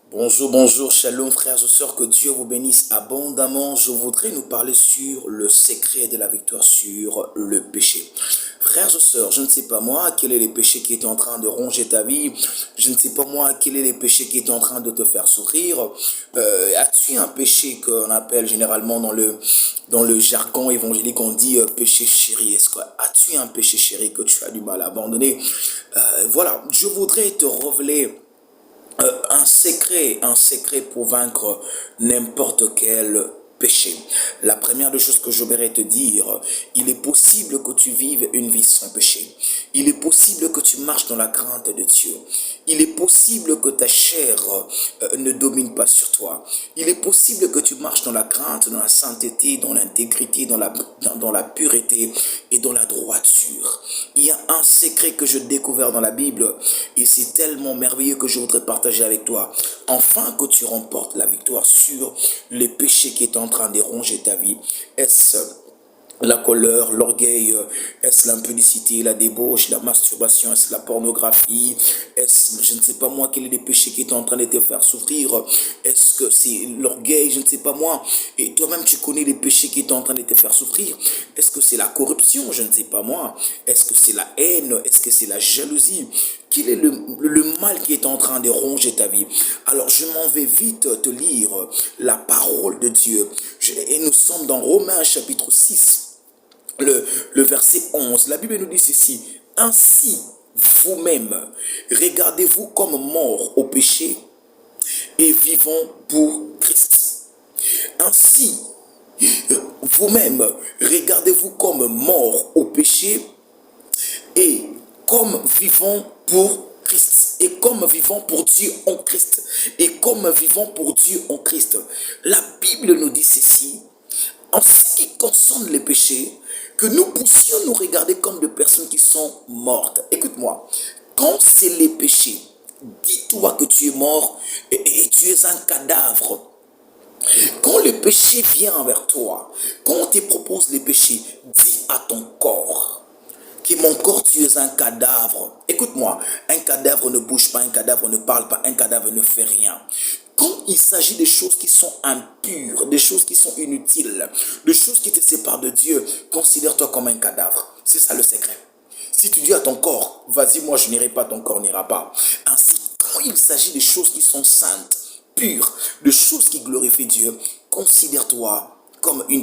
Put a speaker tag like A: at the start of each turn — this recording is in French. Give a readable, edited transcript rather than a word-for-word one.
A: Bonjour, bonjour, shalom frères et sœurs, que Dieu vous bénisse abondamment. Je voudrais nous parler sur le secret de la victoire sur le péché. Frères et sœurs, je ne sais pas moi quel est le péché qui est en train de ronger ta vie. Je ne sais pas moi quel est le péché qui est en train de te faire souffrir. As-tu un péché qu'on appelle généralement dans le jargon évangélique, on dit péché chéri? As-tu un péché chéri que tu as du mal à abandonner? Voilà, je voudrais te révéler un secret pour vaincre n'importe quel péché. La première des choses que j'aimerais te dire, il est possible que tu vives une vie sans péché. Il est possible que tu marches dans la crainte de Dieu. Il est possible que ta chair ne domine pas sur toi. Il est possible que tu marches dans la crainte, dans la sainteté, dans l'intégrité, dans la pureté et dans la droiture. Il y a un secret que je découvre dans la Bible et c'est tellement merveilleux que je voudrais partager avec toi. Afin que tu remportes la victoire sur les péchés qui est en train de ronger ta vie. Est-ce la colère, l'orgueil, est-ce l'impudicité, la débauche, la masturbation, est-ce la pornographie, est-ce, je ne sais pas moi, quel est le péché qui est en train de te faire souffrir, est-ce que c'est l'orgueil, je ne sais pas moi, et toi-même tu connais les péchés qui sont en train de te faire souffrir, est-ce que c'est la corruption, je ne sais pas moi, est-ce que c'est la haine, est-ce que c'est la jalousie, quel est le mal qui est en train de ronger ta vie? Alors je m'en vais vite te lire la parole de Dieu, et nous sommes dans Romains chapitre 6, le verset 11, la Bible nous dit ceci: ainsi, vous-même, regardez-vous comme morts au péché et vivants pour Christ. Ainsi, vous-même, regardez-vous comme morts au péché et comme vivants pour Christ. Et comme vivants pour Dieu en Christ. Et comme vivants pour Dieu en Christ. La Bible nous dit ceci: en ce qui concerne les péchés, que nous puissions nous regarder comme des personnes qui sont mortes. Écoute-moi, quand c'est les péchés, dis-toi que tu es mort et tu es un cadavre. Quand le péché vient vers toi, quand on te propose les péchés, dis à ton corps que mon corps, tu es un cadavre. Écoute-moi, un cadavre ne bouge pas, un cadavre ne parle pas, un cadavre ne fait rien. Quand il s'agit des choses qui sont impures, des choses qui sont inutiles, des choses qui te séparent de Dieu, considère-toi comme un cadavre. C'est ça le secret. Si tu dis à ton corps, vas-y, moi je n'irai pas, ton corps n'ira pas. Ainsi, quand il s'agit des choses qui sont saintes, pures, de choses qui glorifient Dieu, considère-toi comme une